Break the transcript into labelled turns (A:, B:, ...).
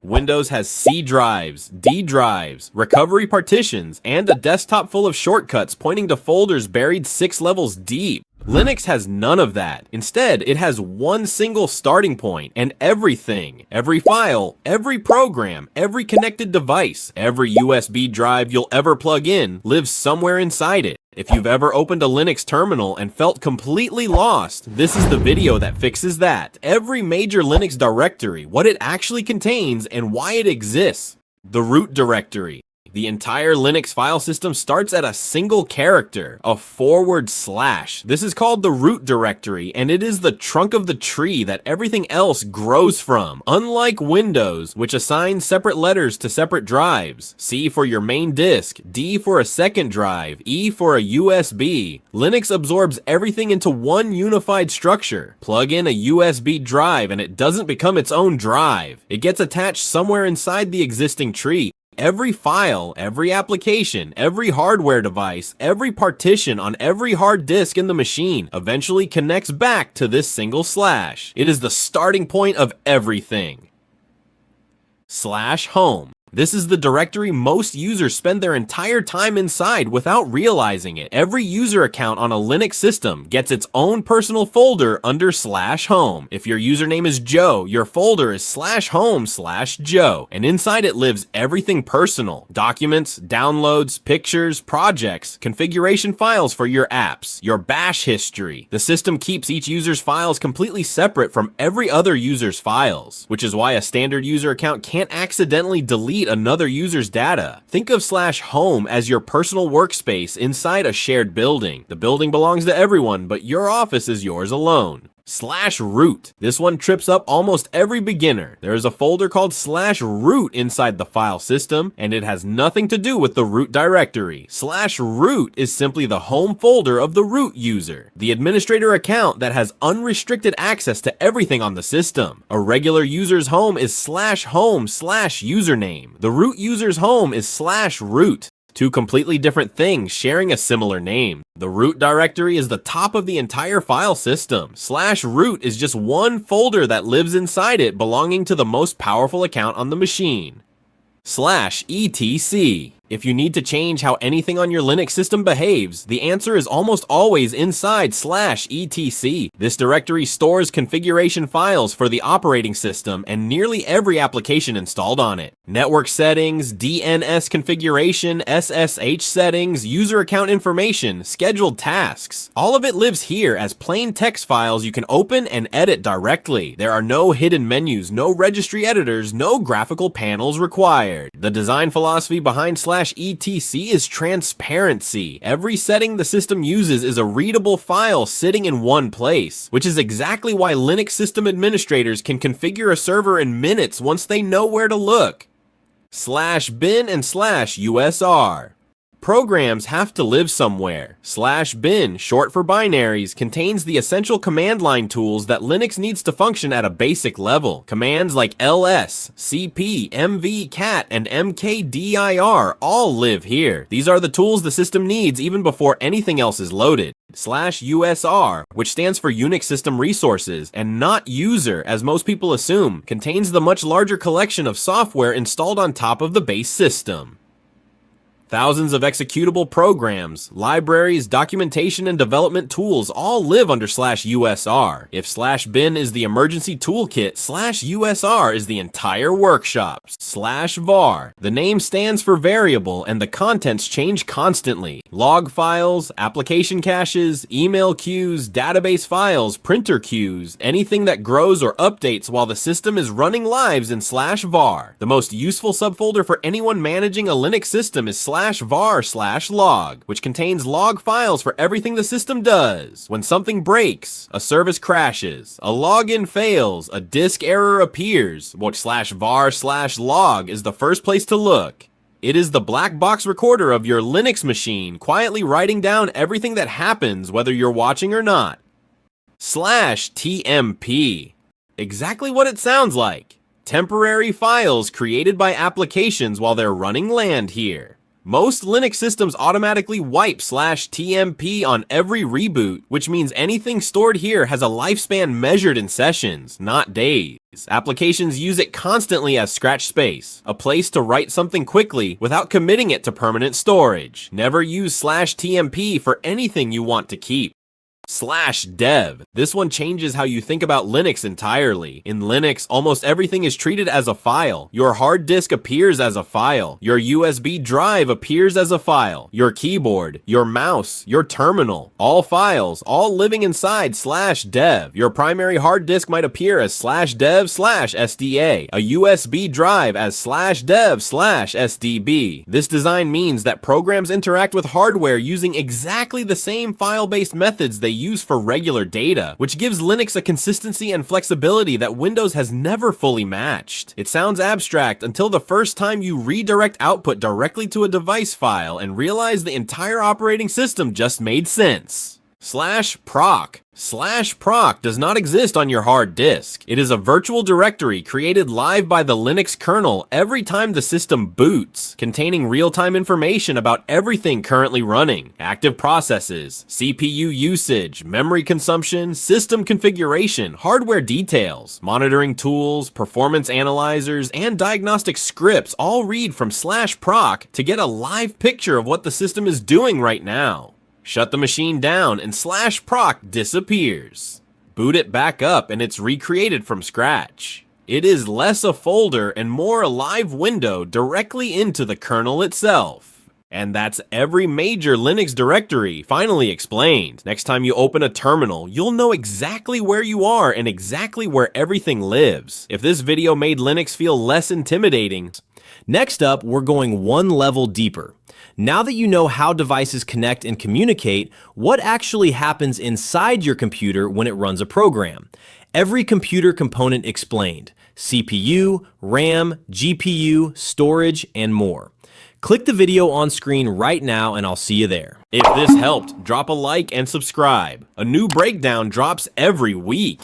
A: Windows has C drives, D drives, recovery partitions, and a desktop full of shortcuts pointing to folders buried 6 levels deep. Linux has none of that. Instead, it has one single starting point, and everything, every file, every program, every connected device, every USB drive you'll ever plug in lives somewhere inside it. If you've ever opened a Linux terminal and felt completely lost, this is the video that fixes that. Every major Linux directory, what it actually contains, and why it exists. The root directory. The entire Linux file system starts at a single character, a /. This is called the root directory, and it is the trunk of the tree that everything else grows from. Unlike Windows, which assigns separate letters to separate drives, C for your main disk, D for a second drive, E for a USB, Linux absorbs everything into one unified structure. Plug in a USB drive and it doesn't become its own drive. It gets attached somewhere inside the existing tree. Every file, every application, every hardware device, every partition on every hard disk in the machine eventually connects back to this single /. It is the starting point of everything. /home. This is the directory most users spend their entire time inside without realizing it. Every user account on a Linux system gets its own personal folder under /home. If your username is Joe, your folder is /home/Joe, and inside it lives everything personal. Documents, downloads, pictures, projects, configuration files for your apps, your bash history. The system keeps each user's files completely separate from every other user's files, which is why a standard user account can't accidentally delete another user's data. Think of /home as your personal workspace inside a shared building. The building belongs to everyone, but your office is yours alone. /root. This one trips up almost every beginner. There is a folder called /root inside the file system, and it has nothing to do with the root directory. /root is simply the home folder of the root user, the administrator account that has unrestricted access to everything on the system. A regular user's home is /home/username. The root user's home is /root. Two completely different things sharing a similar name. The root directory is the top of the entire file system. /root is just one folder that lives inside it belonging to the most powerful account on the machine. /etc. If you need to change how anything on your Linux system behaves, the answer is almost always inside /etc. This directory stores configuration files for the operating system and nearly every application installed on it. Network settings, DNS configuration, SSH settings, user account information, scheduled tasks. All of it lives here as plain text files you can open and edit directly. There are no hidden menus, no registry editors, no graphical panels required. The design philosophy behind /etc is transparency. Every setting the system uses is a readable file sitting in one place, which is exactly why Linux system administrators can configure a server in minutes once they know where to look. /bin and /usr. Programs have to live somewhere. /bin, short for binaries, contains the essential command line tools that Linux needs to function at a basic level. Commands like ls, cp, mv, cat, and mkdir all live here. These are the tools the system needs even before anything else is loaded. /usr, which stands for Unix System Resources, and not user, as most people assume, contains the much larger collection of software installed on top of the base system. Thousands of executable programs, libraries, documentation, and development tools all live under /usr. If /bin is the emergency toolkit, /usr is the entire workshop. /var. The name stands for variable, and the contents change constantly. Log files, application caches, email queues, database files, printer queues, anything that grows or updates while the system is running lives in /var. The most useful subfolder for anyone managing a Linux system is /var/log, which contains log files for everything the system does. When something breaks, a service crashes, a login fails, a disk error appears, which /var/log is the first place to look. It is the black box recorder of your Linux machine, quietly writing down everything that happens whether you're watching or not. /tmp. Exactly what it sounds like. Temporary files created by applications while they're running land here. Most Linux systems automatically wipe /tmp on every reboot, which means anything stored here has a lifespan measured in sessions, not days. Applications use it constantly as scratch space, a place to write something quickly without committing it to permanent storage. Never use /tmp for anything you want to keep. /dev. This one changes how you think about Linux entirely. In Linux, almost everything is treated as a file. Your hard disk appears as a file. Your USB drive appears as a file. Your keyboard, your mouse, your terminal, all files, all living inside /dev. Your primary hard disk might appear as /dev/SDA, a USB drive as /dev/SDB. This design means that programs interact with hardware using exactly the same file-based methods they use for regular data, which gives Linux a consistency and flexibility that Windows has never fully matched. It sounds abstract until the first time you redirect output directly to a device file and realize the entire operating system just made sense. /proc. /proc does not exist on your hard disk. It is a virtual directory created live by the Linux kernel every time the system boots, containing real-time information about everything currently running: active processes, CPU usage, memory consumption, system configuration, hardware details, monitoring tools, performance analyzers, and diagnostic scripts all read from /proc to get a live picture of what the system is doing right now. Shut the machine down and /proc disappears. Boot it back up and it's recreated from scratch. It is less a folder and more a live window directly into the kernel itself. And that's every major Linux directory finally explained. Next time you open a terminal, you'll know exactly where you are and exactly where everything lives. If this video made Linux feel less intimidating,
B: next up, we're going one level deeper. Now that you know how devices connect and communicate, what actually happens inside your computer when it runs a program? Every computer component explained: CPU, RAM, GPU, storage, and more. Click the video on screen right now and I'll see you there.
A: If this helped, drop a like and subscribe. A new breakdown drops every week.